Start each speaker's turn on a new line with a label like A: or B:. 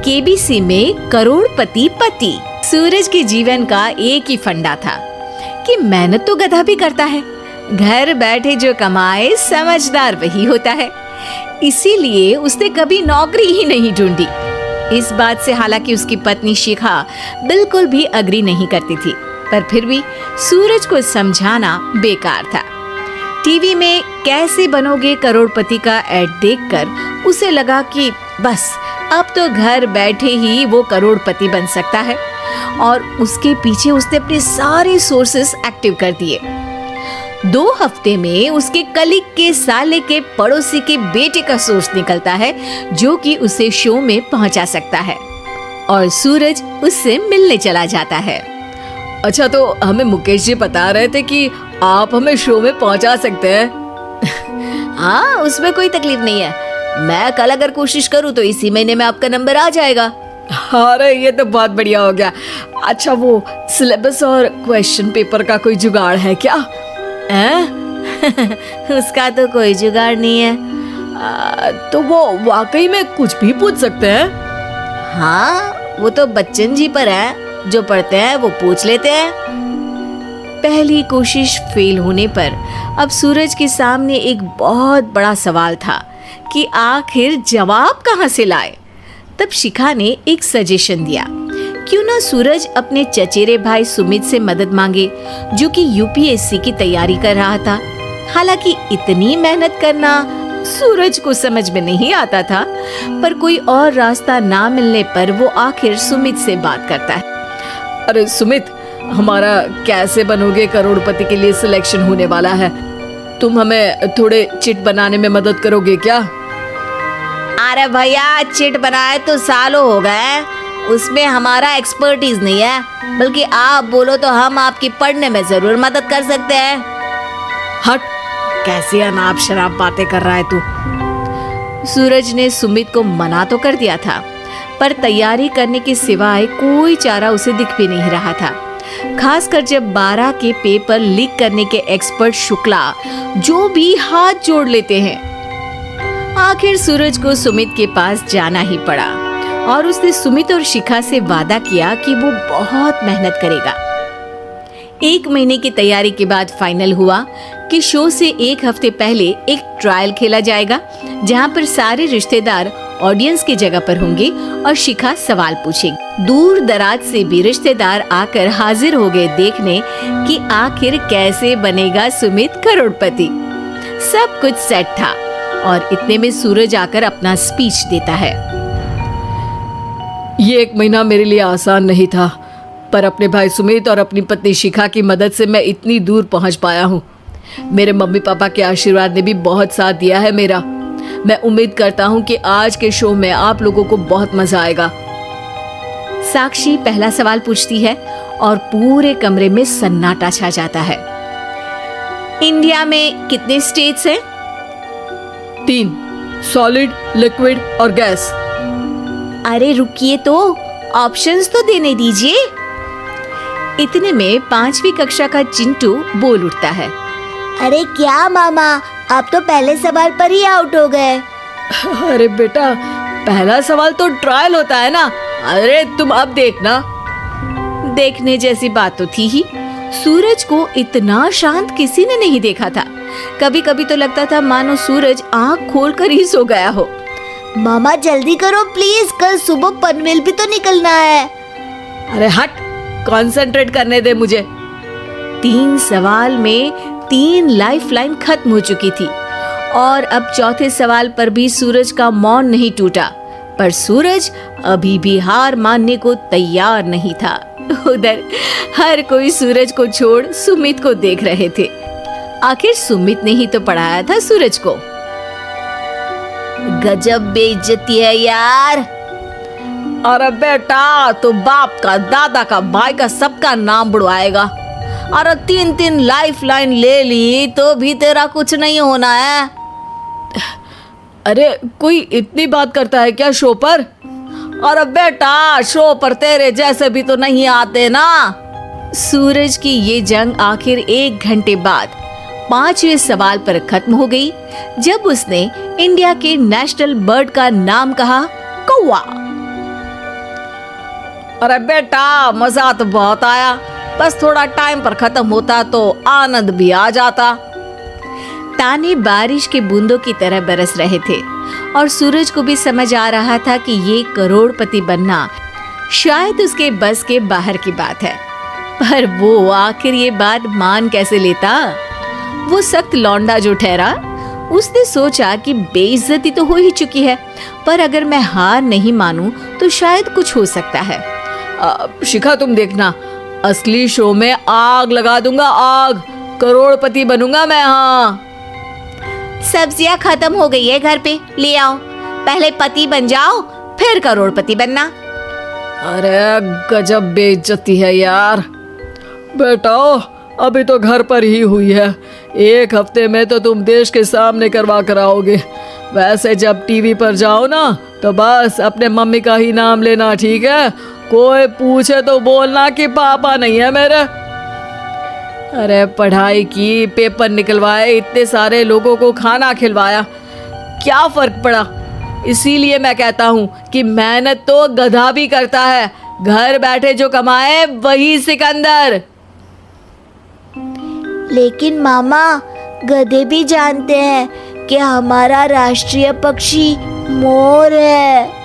A: KBC में करोड़पति पति। सूरज के जीवन का एक ही फंडा था कि मेहनत तो गधा भी करता है, घर बैठे जो कमाए समझदार वही होता है। इसीलिए उसने कभी नौकरी ही नहीं ढूंढी। इस बात से हालांकि उसकी पत्नी शिखा बिल्कुल भी अग्री नहीं करती थी, पर फिर भी सूरज को समझाना बेकार था। टीवी में कैसे बनोगे करोड़पति का ऐड देखकर उसे लगा कि बस अब तो घर बैठे ही वो करोड़पति बन सकता है, और उसके पीछे उसने अपने सारे सोर्सेस एक्टिव कर दिए। 2 हफ्ते में उसके कलीग के साले के पड़ोसी के बेटे का सोर्स निकलता है जो कि उसे शो में पहुंचा सकता है, और सूरज उससे मिलने चला जाता है।
B: अच्छा, तो हमें मुकेश जी बता रहे थे कि आप हमें शो में पहुंचा सकते हैं।
A: हाँ, उसमें कोई तकलीफ नहीं है। मैं कल अगर कोशिश करूँ तो इसी महीने में आपका नंबर आ जाएगा।
B: अरे ये तो बहुत बढ़िया हो गया। अच्छा, वो सिलेबस और क्वेश्चन पेपर का कोई जुगाड़ है क्या?
A: उसका तो कोई जुगाड़ नहीं है।
B: तो वो वाकई में कुछ भी पूछ सकते हैं?
A: हाँ, वो तो बच्चन जी पर है, जो पढ़ते हैं वो पूछ लेते हैं। पहली कोशिश फेल होने पर अब सूरज के सामने एक बहुत बड़ा सवाल था कि आखिर जवाब कहाँ से लाए। तब शिखा ने एक सजेशन दिया, क्यों ना सूरज अपने चचेरे भाई सुमित से मदद मांगे, जो कि यूपीएससी की तैयारी कर रहा था। हालांकि इतनी मेहनत करना सूरज को समझ में नहीं आता था, पर कोई और रास्ता ना मिलने पर वो आखिर सुमित से बात करता है।
B: अरे सुमित, हमारा कैसे बनोगे करोड़पति के लिए सिलेक्शन होने वाला है, तुम हमें थोड़े चिट बनाने में मदद करोगे क्या?
A: अरे भैया, चिट बनाए तो सालों हो गए, उसमें हमारा एक्सपर्टीज नहीं है, बल्कि आप बोलो तो हम आपकी पढ़ने में जरूर मदद कर सकते हैं।
B: हट, कैसी अनाप शराब बातें कर रहा है तू।
A: सूरज ने सुमित को मना तो कर दिया था, पर तैयारी करने के सिवाय कोई चारा उसे दिख भी नहीं रहा था। खासकर जब 12 के पेपर लीक करने के एक्सपर्ट शुक्ला जो भी हाथ जोड़ लेते हैं। आखिर सूरज को सुमित के पास जाना ही पड़ा, और उसने सुमित और शिखा से वादा किया कि वो बहुत मेहनत करेगा। 1 महीने की तैयारी के बाद फाइनल हुआ कि शो से 1 हफ्ते पहले एक ट्रायल खेला जाएगा, जहां पर सारे रिश्तेदार ऑडियंस की जगह पर होंगे और शिखा सवाल पूछेगी। दूर दराज से भी रिश्तेदार आकर हाजिर हो गए देखने कि आखिर कैसे बनेगा सुमित करोड़पति। सब कुछ सेट था, और इतने में सूरज आकर अपना स्पीच देता है।
B: ये 1 महीना मेरे लिए आसान नहीं था, पर अपने भाई सुमित और अपनी पत्नी शिखा की मदद से मैं इतनी दूर पहुंच पाया हूँ। मेरे मम्मी पापा के आशीर्वाद ने भी बहुत साथ दिया है मेरा। मैं उम्मीद करता हूँ कि आज के शो में आप लोगों को बहुत मजा आएगा।
A: साक्षी पहला सवाल पूछती है और पूरे कमरे में सन्नाटा छा जाता है। इंडिया में कितने स्टेट्स हैं?
B: 3, सॉलिड, लिक्विड और गैस।
A: अरे रुकिए, तो ऑप्शंस तो देने दीजिए। इतने में 5वीं कक्षा का चिंटू बोल उठता है।
C: अरे क्या मामा, आप तो पहले सवाल पर ही आउट हो गए।
B: अरे बेटा, पहला सवाल तो ट्रायल होता है ना। अरे तुम अब देखना।
A: देखने जैसी बात तो थी ही। सूरज को इतना शांत किसी ने नहीं देखा था। कभी कभी तो लगता था मानो सूरज आंख खोलकर ही सो गया हो।
C: मामा जल्दी करो प्लीज, कल सुबह पनवेल भी तो निकलना है।
B: अरे हट, कंसंट्रेट करने दे मुझे।
A: 3 सवाल में 3 लाइफलाइन खत्म हो चुकी थी, और अब चौथे सवाल पर भी सूरज का मौन नहीं टूटा। पर सूरज अभी भी हार मानने को तैयार नहीं था। उधर हर कोई सूरज को छोड़ सुमित को देख रहे थे। आखिर सुमित ने ही तो पढ़ाया था सूरज को।
C: गजब बेइज्जती है यार।
B: अरे बेटा, तो बाप का, दादा का, भाई का, सबका नाम बुड़वाएगा।
A: अरे 3 लाइफलाइन ले ली तो भी तेरा कुछ नहीं होना है।
B: अरे कोई इतनी बात करता है क्या शो पर?
A: अरे बेटा, शो पर तेरे जैसे भी तो नहीं आते ना। सूरज की ये जंग आखिर 1 घंटे बाद 5वें सवाल पर खत्म हो गई, जब उसने इंडिया के नेशनल बर्ड का नाम कहा, कौवा।
B: अरे बेटा, मजा तो बहुत आया, बस थोड़ा टाइम पर खत्म होता तो आनंद भी आ जाता।
A: ताने बारिश के बूंदों की तरह बरस रहे थे और सूरज को भी समझ आ रहा था कि ये करोड़पति बनना शायद उसके बस के बाहर की बात है। पर वो आखिर ये बात मान कैसे लेता? वो सख्त लौंडा जो ठहरा, उसने सोचा कि बेइज्जती तो हो ही चुकी है, पर अगर मैं हार नहीं मानूं तो शायद कुछ हो सकता है।
B: शिखा, तुम देखना, असली शो में आग लगा दूंगा, आग, करोड़पति बनूंगा मैं। हाँ,
A: सब्जियां खत्म हो गई है घर पे, ले आओ। पहले पति बन जाओ, फिर करोड़पति बनना।
B: अरे गजब बेइज्जती है यार। बेटा, अभी तो घर पर ही हुई है, 1 हफ्ते में तो तुम देश के सामने करवा कर आओगे। वैसे जब टीवी पर जाओ ना तो बस अपने मम्मी का ही नाम लेना, ठीक है? कोई पूछे तो बोलना कि पापा नहीं है मेरे। अरे पढ़ाई की, पेपर निकलवाए, इतने सारे लोगों को खाना खिलवाया, क्या फर्क पड़ा? इसीलिए मैं कहता हूँ कि मेहनत तो गधा भी करता है, घर बैठे जो कमाए वही सिकंदर।
C: लेकिन मामा, गधे भी जानते हैं कि हमारा राष्ट्रीय पक्षी मोर है।